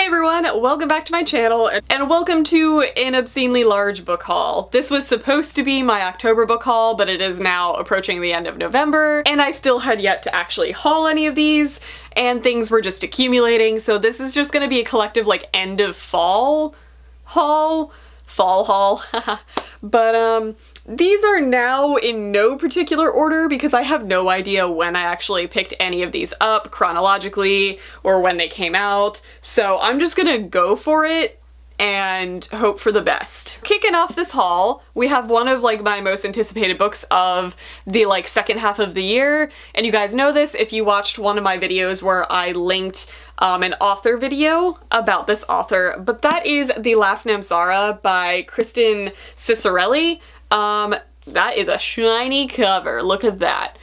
everyone, welcome back to my channel and welcome to an obscenely large book haul. This was supposed to be my October book haul, but it is now approaching the end of November and I still had yet to actually haul any of these and things were just accumulating, so this is just gonna be a collective like end of fall haul. But these are now in no particular order because I have no idea when I actually picked any of these up chronologically or when they came out. So I'm just gonna go for it and hope for the best. Kicking off this haul, we have one of like my most anticipated books of the like second half of the year. And you guys know this if you watched one of my videos where I linked an author video about this author, but that is The Last Namsara by Kristen Cicerelli. That is a shiny cover, look at that.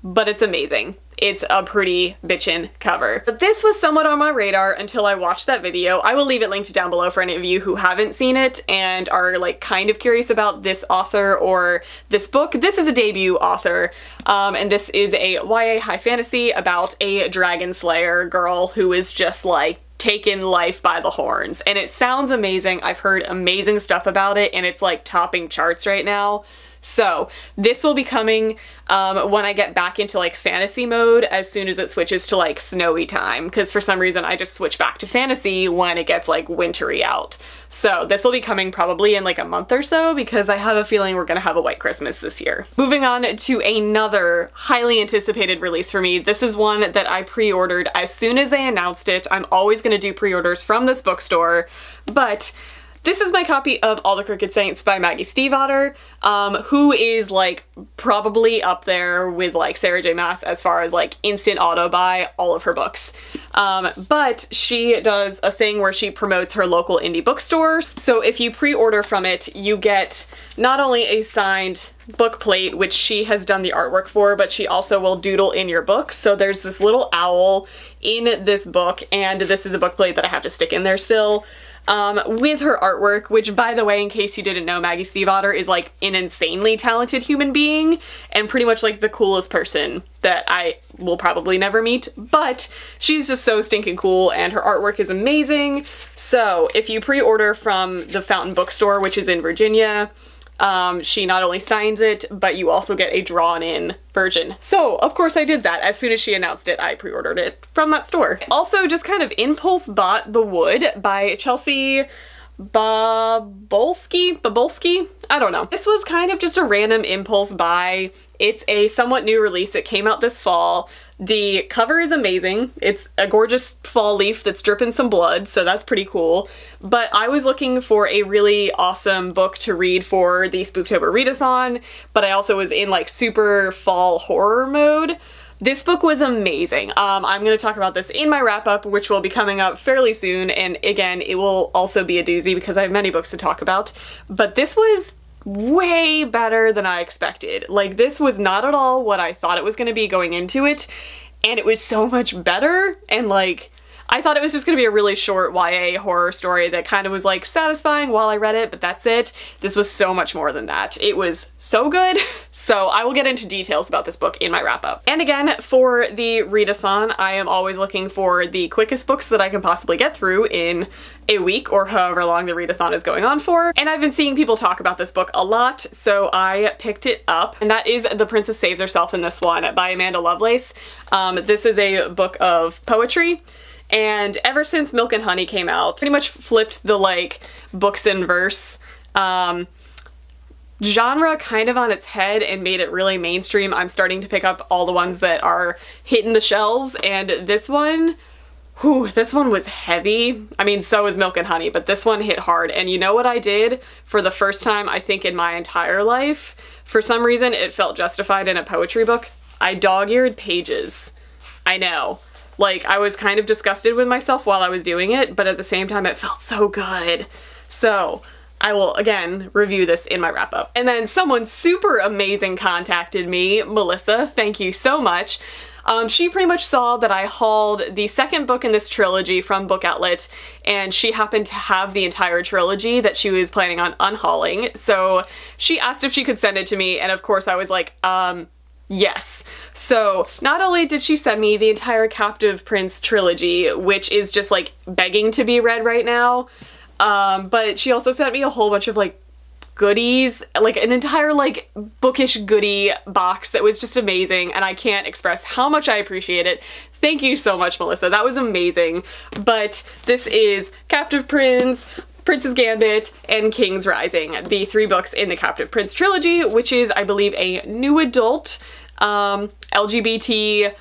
But it's amazing. It's a pretty bitchin' cover. But this was somewhat on my radar until I watched that video. I will leave it linked down below for any of you who haven't seen it and are like kind of curious about this author or this book. This is a debut author, and this is a YA high fantasy about a dragon slayer girl who is just like taken life by the horns. And it sounds amazing. I've heard amazing stuff about it and it's like topping charts right now. So this will be coming when I get back into like fantasy mode as soon as it switches to like snowy time, because for some reason I just switch back to fantasy when it gets like wintry out. So this will be coming probably in like a month or so because I have a feeling we're gonna have a white Christmas this year. Moving on to another highly anticipated release for me. This is one that I pre-ordered as soon as they announced it. I'm always gonna do pre-orders from this bookstore, but this is my copy of All the Crooked Saints by Maggie Stiefvater, who is like probably up there with like Sarah J Maas as far as like instant auto buy all of her books. But she does a thing where she promotes her local indie bookstore. So if you pre-order from it, you get not only a signed book plate, which she has done the artwork for, but she also will doodle in your book. So there's this little owl in this book, and this is a book plate that I have to stick in there still. With her artwork, which by the way, in case you didn't know, Maggie Stiefvater is like an insanely talented human being and pretty much like the coolest person that I will probably never meet, but she's just so stinking cool and her artwork is amazing. So if you pre-order from the Fountain Bookstore, which is in Virginia, she not only signs it, but you also get a drawn-in version. So, of course I did that. As soon as she announced it, I pre-ordered it from that store. Also, just kind of impulse bought The Wood by Chelsea Babolsky? I don't know. This was kind of just a random impulse buy. It's a somewhat new release. It came out this fall. The cover is amazing. It's a gorgeous fall leaf that's dripping some blood, so that's pretty cool. But I was looking for a really awesome book to read for the Spooktober readathon, but I also was in like super fall horror mode. This book was amazing. I'm going to talk about this in my wrap-up, which will be coming up fairly soon, and again, it will also be a doozy because I have many books to talk about. But this was way better than I expected. Like, this was not at all what I thought it was going to be going into it, and it was so much better, and like, I thought it was just going to be a really short YA horror story that kind of was like satisfying while I read it, but that's it. This was so much more than that. It was so good. So I will get into details about this book in my wrap up. And again, for the readathon, I am always looking for the quickest books that I can possibly get through in a week or however long the readathon is going on for. And I've been seeing people talk about this book a lot, so I picked it up. And that is The Princess Saves Herself in This One by Amanda Lovelace. This is a book of poetry. And ever since Milk and Honey came out, pretty much flipped the like books in verse genre kind of on its head and made it really mainstream. I'm starting to pick up all the ones that are hitting the shelves, and this one, whew, this one was heavy. I mean, so is Milk and Honey, but this one hit hard. And you know what I did for the first time, I think, in my entire life? For some reason, it felt justified in a poetry book. I dog-eared pages. I know. Like, I was kind of disgusted with myself while I was doing it, but at the same time it felt so good. So I will, again, review this in my wrap-up. And then someone super amazing contacted me, Melissa, thank you so much. She pretty much saw that I hauled the second book in this trilogy from Book Outlet, and she happened to have the entire trilogy that she was planning on unhauling. So she asked if she could send it to me, and of course I was like, Yes. So not only did she send me the entire Captive Prince trilogy, which is just like begging to be read right now, but she also sent me a whole bunch of like goodies, like an entire like bookish goodie box that was just amazing, and I can't express how much I appreciate it. Thank you so much, Melissa. That was amazing. But this is Captive Prince, Prince's Gambit, and King's Rising, the 3 books in the Captive Prince trilogy, which is, I believe, a new adult LGBT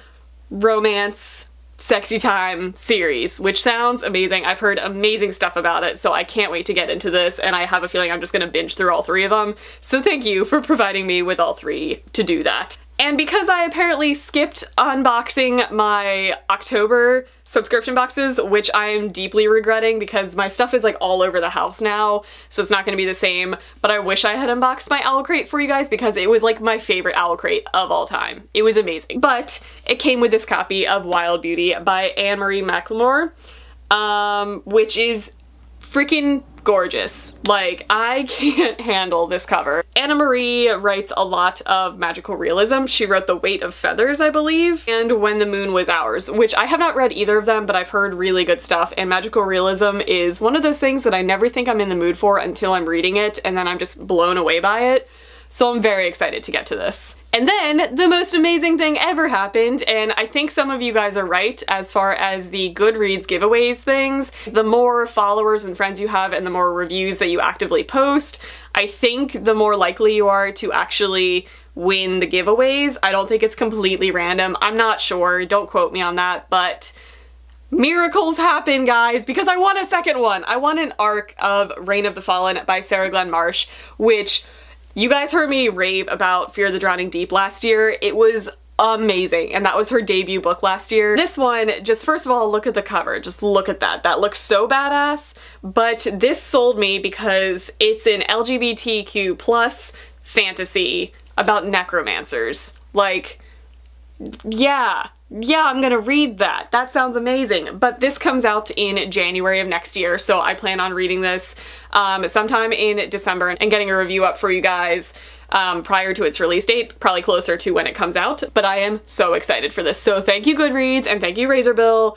romance sexy time series, which sounds amazing. I've heard amazing stuff about it, so I can't wait to get into this, and I have a feeling I'm just gonna binge through all 3 of them. So thank you for providing me with all 3 to do that. And because I apparently skipped unboxing my October subscription boxes, which I'm deeply regretting because my stuff is like all over the house now, so it's not going to be the same, but I wish I had unboxed my Owlcrate for you guys because it was like my favorite Owlcrate of all time. It was amazing. But it came with this copy of Wild Beauty by Anne-Marie McLemore, which is freaking gorgeous. Like, I can't handle this cover. Anna Marie writes a lot of magical realism. She wrote The Weight of Feathers, I believe, and When the Moon Was Ours, which I have not read either of them, but I've heard really good stuff, and magical realism is one of those things that I never think I'm in the mood for until I'm reading it, and then I'm just blown away by it. So I'm very excited to get to this. And then the most amazing thing ever happened, and I think some of you guys are right as far as the Goodreads giveaways things. The more followers and friends you have and the more reviews that you actively post, I think the more likely you are to actually win the giveaways. I don't think it's completely random. I'm not sure, don't quote me on that, but miracles happen, guys, because I won a second one. I won an arc of Reign of the Fallen by Sarah Glenn Marsh, which you guys heard me rave about Fear the Drowning Deep last year. It was amazing, and that was her debut book last year. This one, just first of all, look at the cover. Just look at that. That looks so badass, but this sold me because it's an LGBTQ plus fantasy about necromancers. Like, yeah, I'm gonna read that. That sounds amazing. But this comes out in January of next year, so I plan on reading this sometime in December and getting a review up for you guys prior to its release date, probably closer to when it comes out. But I am so excited for this. So thank you, Goodreads, and thank you, Razorbill,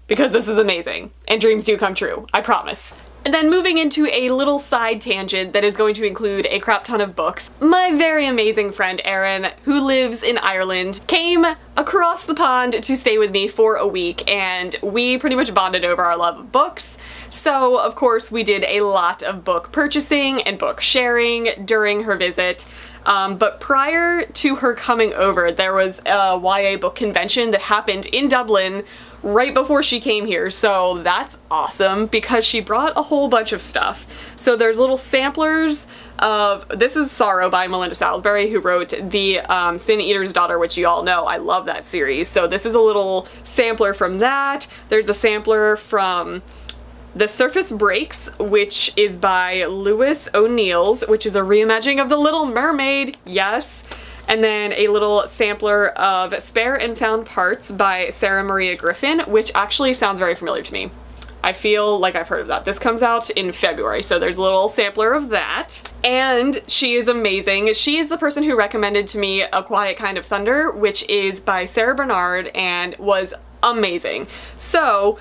because this is amazing. And dreams do come true, I promise. And then moving into a little side tangent that is going to include a crap ton of books, my very amazing friend Erin, who lives in Ireland, came across the pond to stay with me for a week, and we pretty much bonded over our love of books. So of course we did a lot of book purchasing and book sharing during her visit. But prior to her coming over, there was a YA book convention that happened in Dublin right before she came here, so that's awesome because she brought a whole bunch of stuff. So there's little samplers of, this is Sorrow by Melinda Salisbury, who wrote the Sin Eater's Daughter, which you all know, I love that series. So this is a little sampler from that. There's a sampler from The Surface Breaks, which is by Lewis O'Neill's, which is a reimagining of The Little Mermaid, yes. And then a little sampler of Spare and Found Parts by Sarah Maria Griffin, which actually sounds very familiar to me. I feel like I've heard of that. This comes out in February, so there's a little sampler of that. And she is amazing. She is the person who recommended to me A Quiet Kind of Thunder, which is by Sarah Bernard and was amazing. So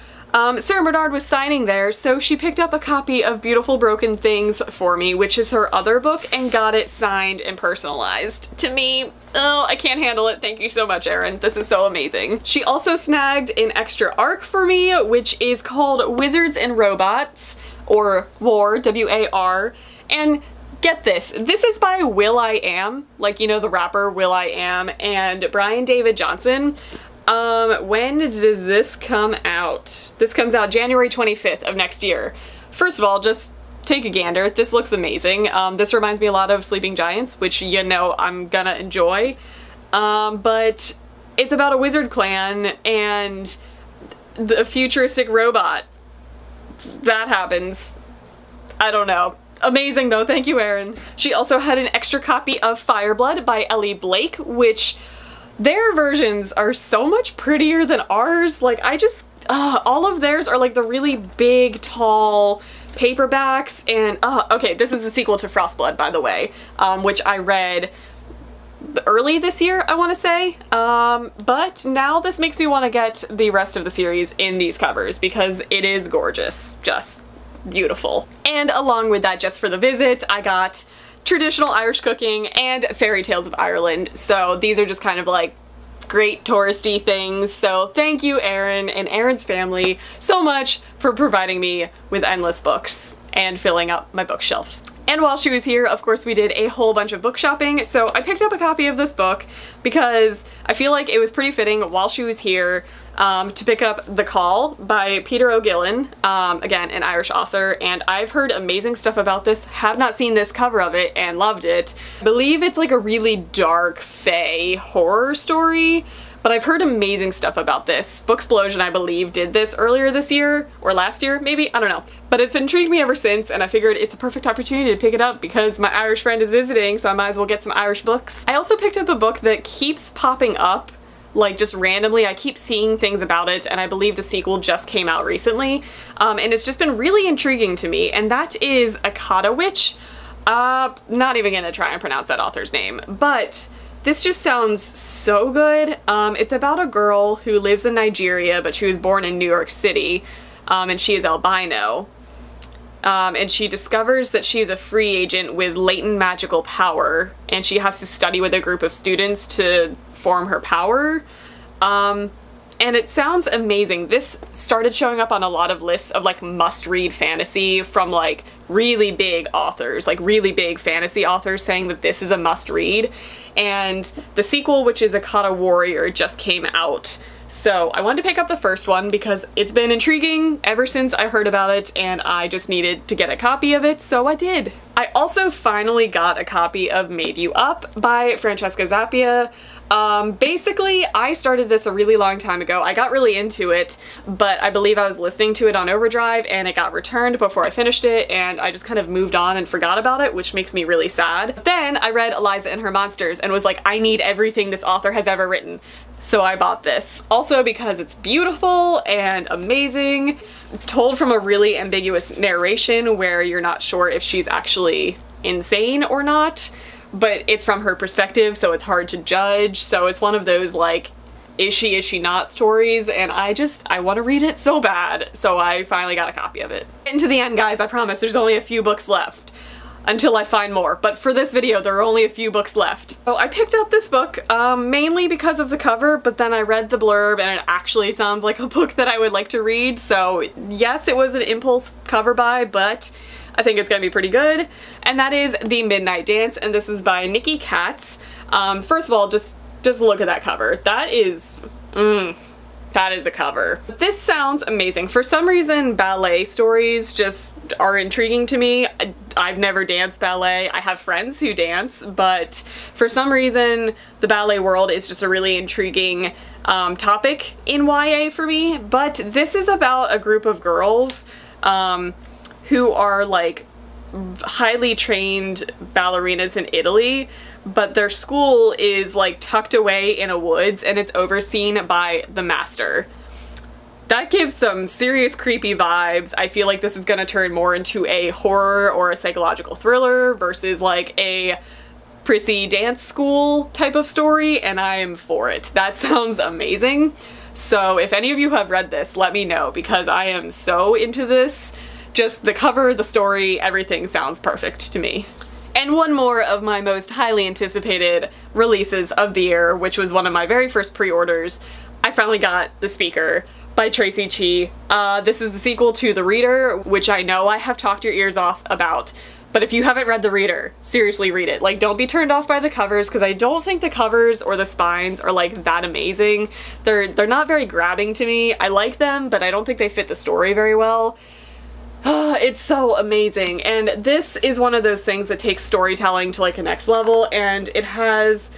Sarah Bernard was signing there, so she picked up a copy of Beautiful Broken Things for me, which is her other book, and got it signed and personalized to me. Oh, I can't handle it. Thank you so much, Erin. This is so amazing. She also snagged an extra arc for me, which is called Wizards and Robots, or WAR, W-A-R, and get this, this is by will.i.am, like, you know, the rapper will.i.am, and Brian David Johnson. When does this come out? This comes out January 25th of next year. First of all, just take a gander. This looks amazing. This reminds me a lot of Sleeping Giants, which, you know, I'm gonna enjoy. But it's about a wizard clan and the futuristic robot. That happens. I don't know. Amazing though, thank you, Erin. She also had an extra copy of Fireblood by Ellie Blake, which their versions are so much prettier than ours. Like, I just, all of theirs are like the really big, tall paperbacks, and, okay, this is the sequel to Frostblood, by the way, which I read early this year, I want to say. But now this makes me want to get the rest of the series in these covers because it is gorgeous. Just beautiful. And along with that, just for the visit, I got traditional Irish cooking and fairy tales of Ireland. So these are just kind of like great touristy things. So thank you, Erin and Erin's family so much for providing me with endless books and filling up my bookshelf. And while she was here, of course, we did a whole bunch of book shopping, so I picked up a copy of this book because I feel like it was pretty fitting while she was here to pick up The Call by Peter O'Gillen, again, an Irish author, and I've heard amazing stuff about this, have not seen this cover of it, and loved it. I believe it's like a really dark, fae horror story, but I've heard amazing stuff about this. Booksplosion, I believe, did this earlier this year, or last year, maybe? I don't know. But it's intrigued me ever since, and I figured it's a perfect opportunity to pick it up because my Irish friend is visiting, so I might as well get some Irish books. I also picked up a book that keeps popping up, like just randomly. I keep seeing things about it, and I believe the sequel just came out recently, and it's just been really intriguing to me, and that is Akata Witch. Not even gonna try and pronounce that author's name, but this just sounds so good. It's about a girl who lives in Nigeria, but she was born in New York City, and she is albino. And she discovers that she's a free agent with latent magical power, and she has to study with a group of students to form her power. And it sounds amazing. This started showing up on a lot of lists of like must-read fantasy from like really big authors, like really big fantasy authors saying that this is a must-read. And the sequel, which is Akata Warrior, just came out. So I wanted to pick up the first one because it's been intriguing ever since I heard about it, and I just needed to get a copy of it, so I did. I also finally got a copy of Made You Up by Francesca Zappia. Basically, I started this a really long time ago. I got really into it, but I believe I was listening to it on overdrive and it got returned before I finished it, and I just kind of moved on and forgot about it, which makes me really sad. But then I read Eliza and Her Monsters and was like, I need everything this author has ever written. So I bought this. Also because it's beautiful and amazing. It's told from a really ambiguous narration where you're not sure if she's actually insane or not, but it's from her perspective, so it's hard to judge. So it's one of those like, is she not stories, and I want to read it so bad. So I finally got a copy of it. And to the end, guys, I promise there's only a few books left until I find more, but for this video there are only a few books left. So I picked up this book mainly because of the cover, but then I read the blurb and it actually sounds like a book that I would like to read. So yes, it was an impulse cover buy, but I think it's gonna be pretty good. And that is The Midnight Dance, and this is by Nikki Katz. First of all, just look at that cover. That is a cover. This sounds amazing. For some reason, ballet stories just are intriguing to me. I've never danced ballet. I have friends who dance, but for some reason, the ballet world is just a really intriguing topic in YA for me. But this is about a group of girls who are like highly trained ballerinas in Italy, but their school is like tucked away in a woods and it's overseen by the master. That gives some serious creepy vibes. I feel like this is gonna turn more into a horror or a psychological thriller versus like a prissy dance school type of story, and I am for it. That sounds amazing. So if any of you have read this, let me know because I am so into this. Just the cover, the story, everything sounds perfect to me. And one more of my most highly anticipated releases of the year, which was one of my very first pre-orders. I finally got The Speaker by Tracy Chi. This is the sequel to The Reader, which I know I have talked your ears off about, but if you haven't read The Reader, seriously read it. Like, don't be turned off by the covers, because I don't think the covers or the spines are like that amazing. They're not very grabbing to me. I like them, but I don't think they fit the story very well. It's so amazing, and this is one of those things that takes storytelling to like a next level, and it has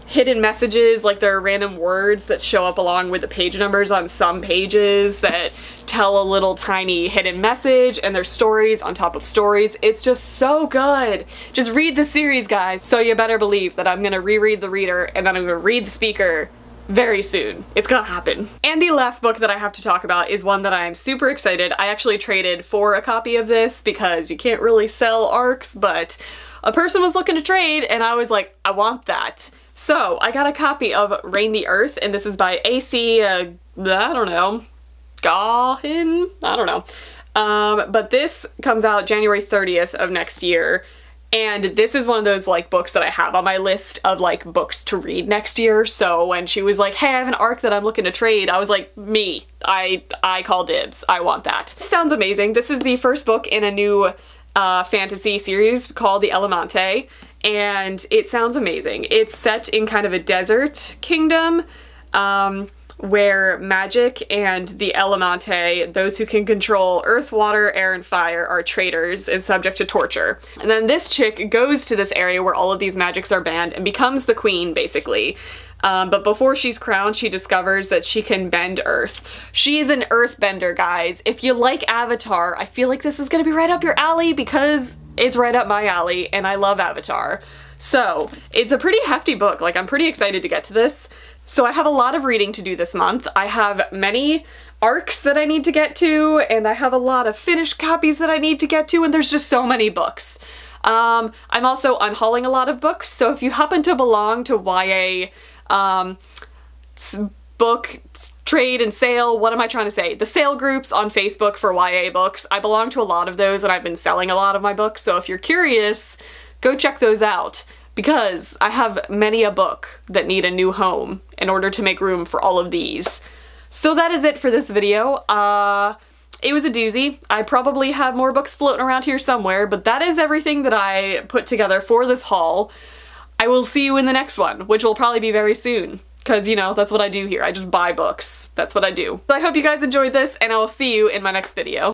hidden messages, like there are random words that show up along with the page numbers on some pages that tell a little tiny hidden message, and there's stories on top of stories. It's just so good. Just read the series, guys. So you better believe that I'm gonna reread The Reader and then I'm gonna read The Speaker very soon. It's gonna happen. And the last book that I have to talk about is one that I'm super excited. I actually traded for a copy of this because you can't really sell ARCs, but a person was looking to trade and I was like, I want that. So I got a copy of Reign the Earth, and this is by A.C. I don't know, Gahin? I don't know. But this comes out January 30th of next year, and this is one of those like books that I have on my list of like books to read next year. So when she was like, hey, I have an arc that I'm looking to trade, I was like, me, I call dibs. I want that. Sounds amazing. This is the first book in a new fantasy series called The Elementae, and it sounds amazing. It's set in kind of a desert kingdom, where magic and the Elementae, those who can control earth, water, air, and fire, are traitors and subject to torture. And then this chick goes to this area where all of these magics are banned and becomes the queen, basically. But before she's crowned, she discovers that she can bend earth. She is an earthbender, guys. If you like Avatar, I feel like this is gonna be right up your alley because it's right up my alley and I love Avatar. So it's a pretty hefty book. Like, I'm pretty excited to get to this. So I have a lot of reading to do this month. I have many arcs that I need to get to, and I have a lot of finished copies that I need to get to, and there's just so many books. I'm also unhauling a lot of books, so if you happen to belong to YA book trade and sale, what am I trying to say? The sale groups on Facebook for YA books. I belong to a lot of those, and I've been selling a lot of my books, so if you're curious, go check those out, because I have many a book that need a new home in order to make room for all of these. So that is it for this video. It was a doozy. I probably have more books floating around here somewhere, but that is everything that I put together for this haul. I will see you in the next one, which will probably be very soon, because, you know, that's what I do here. I just buy books. That's what I do. So I hope you guys enjoyed this, and I will see you in my next video.